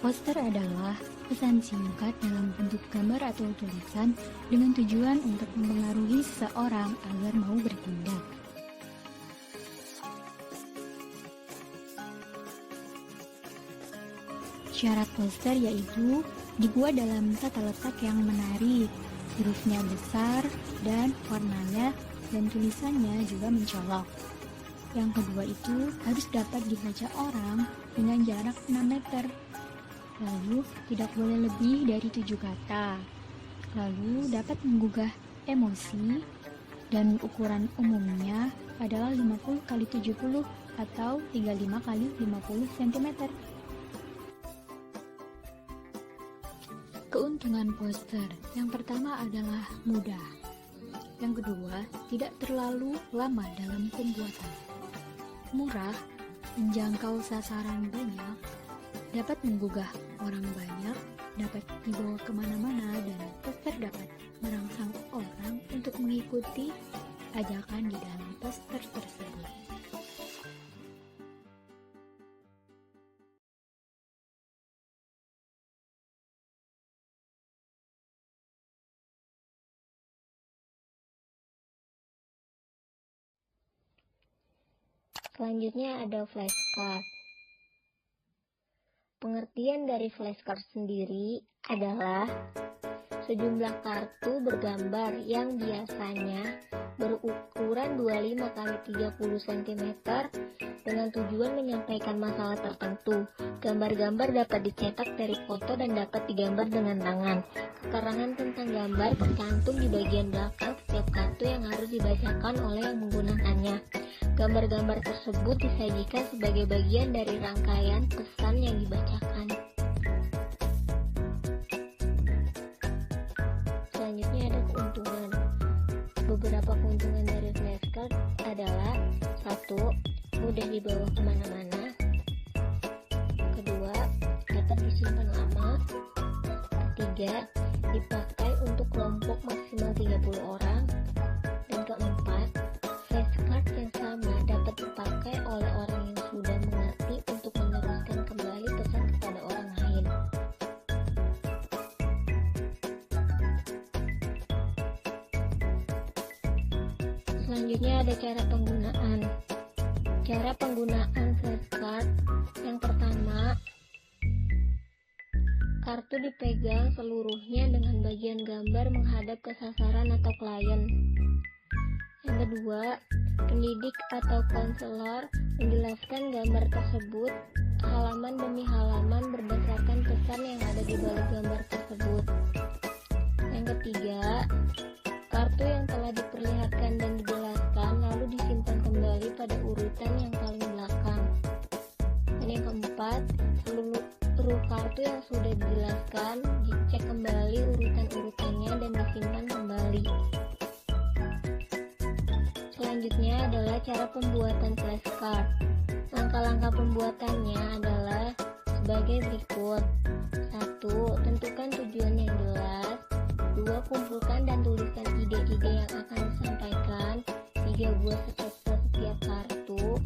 Poster adalah pesan singkat dalam bentuk gambar atau tulisan dengan tujuan untuk mempengaruhi seseorang agar mau bertindak. Syarat poster yaitu dibuat dalam tata letak yang menarik, hurufnya besar dan warnanya dan tulisannya juga mencolok. Yang kedua itu harus dapat dibaca orang dengan jarak 6 meter. Lalu tidak boleh lebih dari 7 kata. Lalu dapat menggugah emosi dan ukuran umumnya adalah 50 x 70 atau 35 x 50 cm. Keuntungan poster yang pertama adalah mudah. Yang kedua, tidak terlalu lama dalam pembuatan. Murah, menjangkau sasaran banyak, dapat menggugah orang banyak, dapat dibawa kemana-mana, dan poster dapat merangsang orang untuk mengikuti ajakan di dalam poster tersebut. Selanjutnya ada flashcard. Pengertian dari flashcard sendiri adalah sejumlah kartu bergambar yang biasanya berukuran 25 x 30 cm dengan tujuan menyampaikan masalah tertentu. Gambar-gambar dapat dicetak dari foto dan dapat digambar dengan tangan. Keterangan tentang gambar tercantum di bagian belakang setiap kartu yang harus dibacakan oleh yang menggunakannya. Gambar-gambar tersebut disajikan sebagai bagian dari rangkaian pesan yang dibacakan. Selanjutnya ada keuntungan. Beberapa keuntungan dari flashcard adalah: 1. Mudah dibawa kemana-mana. Kedua, dapat disimpan lama. Ketiga, dipakai untuk kelompok maksimal 30 orang. Dan keempat, flashcard yang sama dapat dipakai oleh orang yang sudah mengerti untuk meneruskan kembali pesan kepada orang lain. Selanjutnya ada cara penggunaan. Cara penggunaan flashcard yang pertama, kartu dipegang seluruhnya dengan bagian gambar menghadap ke sasaran atau klien. Yang kedua, pendidik atau konselor menjelaskan gambar tersebut halaman demi halaman berdasarkan pesan yang ada di balik gambar tersebut. Yang ketiga, kartu yang telah diperlihatkan dan dijelaskan lalu disimpan kembali pada urutan yang paling belakang. Dan yang keempat, seluruh kartu yang sudah dijelaskan dicek kembali urutan-urutannya dan disimpan kembali. Selanjutnya adalah cara pembuatan flashcard. Langkah-langkah pembuatannya adalah sebagai berikut. 1. Tentukan tujuan yang jelas. 2. Kumpulkan dan tuliskan ide-ide yang akan disampaikan. 3. Buat sketsa setiap kartu.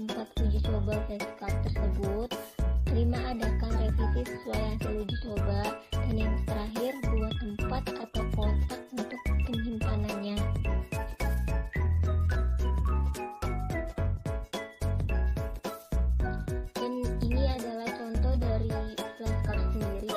4. Uji coba flashcard tersebut. 5. Adakan revisi sesuai hasil uji coba. Dan yang terakhir, buat tempat atau kotak untuk penyimpanannya. Dan ini adalah contoh dari flashcard sendiri.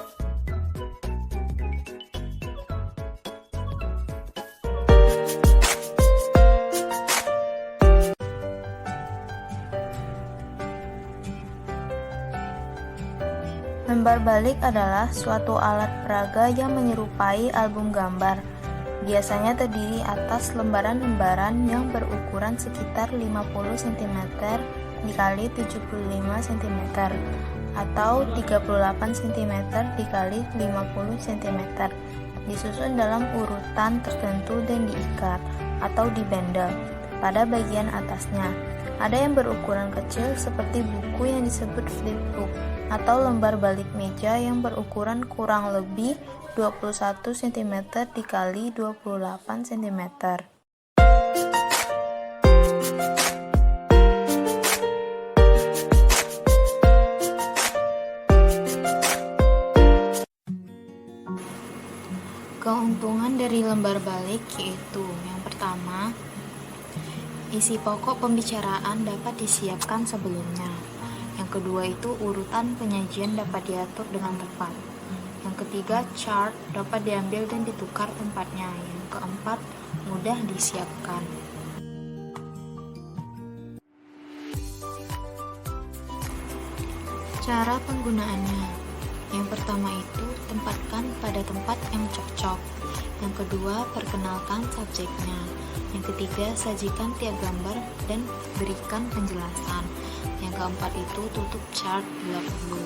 Lembar balik adalah suatu alat peraga yang menyerupai album gambar. Biasanya terdiri atas lembaran-lembaran yang berukuran sekitar 50 cm dikali 75 cm atau 38 cm dikali 50 cm, disusun dalam urutan tertentu dan diikat atau dibendel pada bagian atasnya. Ada yang berukuran kecil seperti buku yang disebut flipbook atau lembar balik meja yang berukuran kurang lebih 21 cm dikali 28 cm. Bahan dari lembar balik yaitu yang pertama, isi pokok pembicaraan dapat disiapkan sebelumnya. Yang kedua itu urutan penyajian dapat diatur dengan tepat. Yang ketiga, chart dapat diambil dan ditukar tempatnya. Yang keempat, mudah disiapkan. Cara penggunaannya. Yang pertama itu tempatkan pada tempat yang cocok. Yang kedua, perkenalkan subjeknya. Yang ketiga, sajikan tiap gambar dan berikan penjelasan. Yang keempat itu tutup chart bila perlu.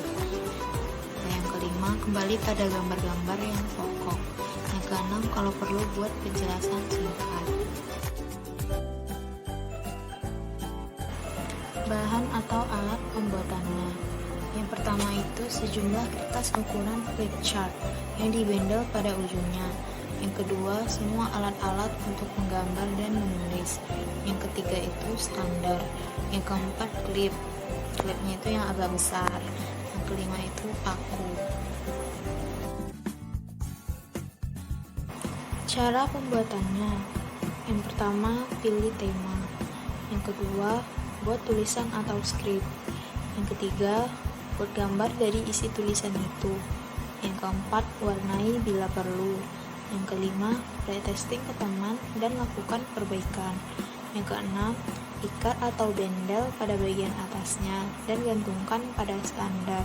Yang kelima, kembali pada gambar-gambar yang pokok. Yang keenam, kalau perlu buat penjelasan singkat. Bahan atau alat pembuatannya. Yang pertama itu sejumlah kertas ukuran flip chart yang dibendel pada ujungnya. Yang kedua, semua alat-alat untuk menggambar dan menulis. Yang ketiga itu standar. Yang keempat, klip. Klipnya itu yang agak besar. Yang kelima itu paku. Cara pembuatannya. Yang pertama, pilih tema. Yang kedua, buat tulisan atau skrip. Yang ketiga, buat gambar dari isi tulisan itu. Yang keempat, warnai bila perlu. Yang kelima, pretesting ke teman dan lakukan perbaikan. Yang keenam, ikat atau bendel pada bagian atasnya dan gantungkan pada standar.